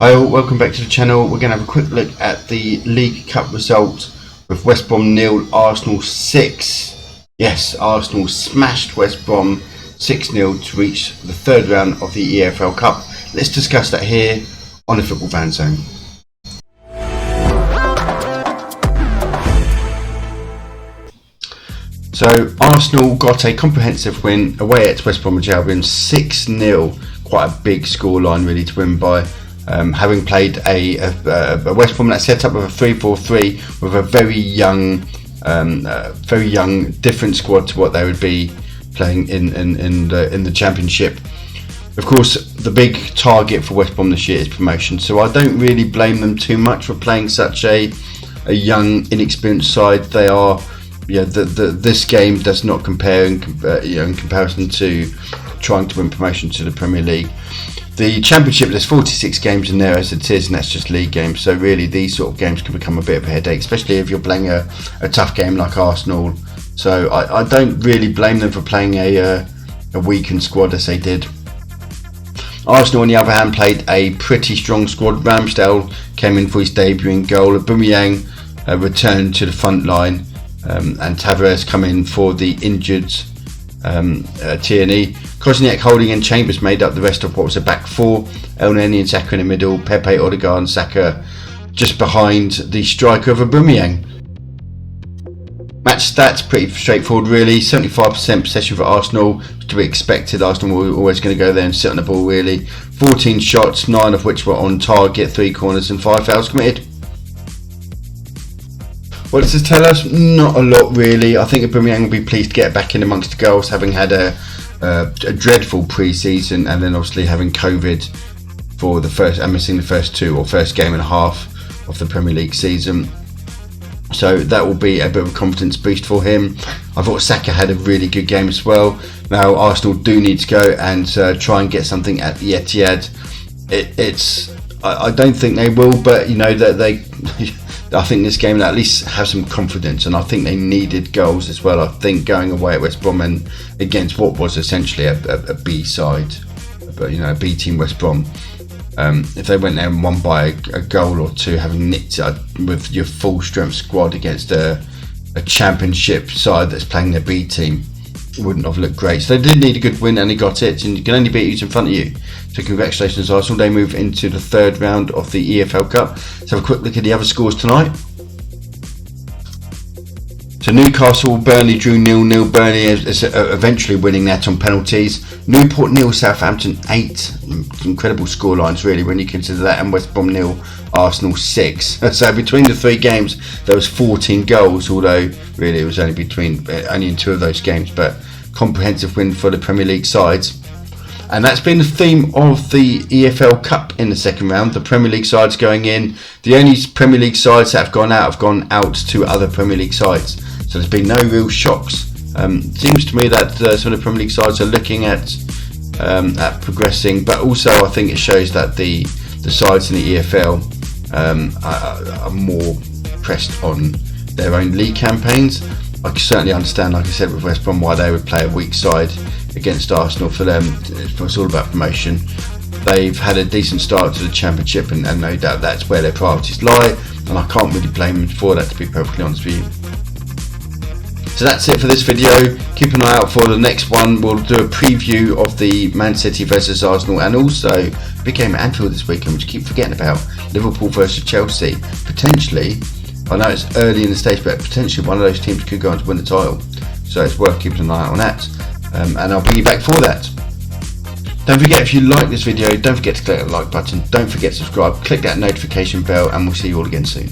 Hi all, welcome back to the channel. We're going to have a quick look at the League Cup result with West Brom 0, Arsenal 6. Yes, Arsenal smashed West Brom 6-0 to reach the third round of the EFL Cup. Let's discuss that here on the Football Fan Zone. So Arsenal got a comprehensive win away at West Bromwich Albion 6-0. Quite a big scoreline really to win by. Having played a West Brom that set up with a 3-4-3 with a very young, different squad to what they would be playing in the Championship. Of course, the big target for West Brom this year is promotion, so I don't really blame them too much for playing such a young, inexperienced side. They are, this game does not compare in comparison to trying to win promotion to the Premier League. The Championship, there's 46 games in there as it is, and that's just league games. So really, these sort of games can become a bit of a headache, especially if you're playing a tough game like Arsenal. So I don't really blame them for playing a weakened squad as they did. Arsenal, on the other hand, played a pretty strong squad. Ramsdale came in for his debut in goal. Aubameyang returned to the front line, and Tavares come in for the injured Tierney. Krosniak, Holding and Chambers made up the rest of what was a back four. Elneny and Saka in the middle, Pepe, Odegaard and Saka just behind the striker of Aubameyang. Match stats pretty straightforward really. 75% possession for Arsenal, to be expected. Arsenal were always going to go there and sit on the ball really. 14 shots, 9 of which were on target, 3 corners and 5 fouls committed. What does this tell us? Not a lot really. I think Aubameyang will be pleased to get back in amongst the goals, having had a dreadful pre-season and then obviously having COVID for the first and missing the first game and a half of the Premier League season. So that will be a bit of a confidence boost for him. I thought Saka had a really good game as well. Now Arsenal do need to go and try and get something at the Etihad. I don't think they will, but that they I think this game will at least have some confidence, and I think they needed goals as well. I think going away at West Brom and against what was essentially a B side, but a B team West Brom, if they went there and won by a goal or two, having nicked it with your full strength squad against a Championship side that's playing their B team, wouldn't have looked great. So they did need a good win and they got it, and you can only beat who's in front of you. So congratulations Arsenal, they move into the third round of the EFL Cup. Let's have a quick look at the other scores tonight. So Newcastle, Burnley drew 0-0. Burnley is eventually winning that on penalties. Newport 0, Southampton 8. Incredible scorelines really when you consider that, and West Brom 0, Arsenal 6. So between the 3 games there was 14 goals, although really it was only in 2 of those games, but comprehensive win for the Premier League sides. And that's been the theme of the EFL Cup in the second round. The Premier League sides going in. The only Premier League sides that have gone out to other Premier League sides. So there's been no real shocks. It seems to me that some of the Premier League sides are looking at progressing, but also I think it shows that the sides in the EFL are more pressed on their own league campaigns. I can certainly understand, like I said, with West Brom, why they would play a weak side against Arsenal. For them, it's all about promotion. They've had a decent start to the Championship, and no doubt that's where their priorities lie, and I can't really blame them for that, to be perfectly honest with you. So that's it for this video. Keep an eye out for the next one. We'll do a preview of the Man City versus Arsenal, and also big game at Anfield this weekend, which I keep forgetting about. Liverpool versus Chelsea. Potentially, I know it's early in the stage, but potentially one of those teams could go on to win the title. So it's worth keeping an eye out on that. And I'll bring you back for that. Don't forget, if you like this video, don't forget to click that like button. Don't forget to subscribe. Click that notification bell, and we'll see you all again soon.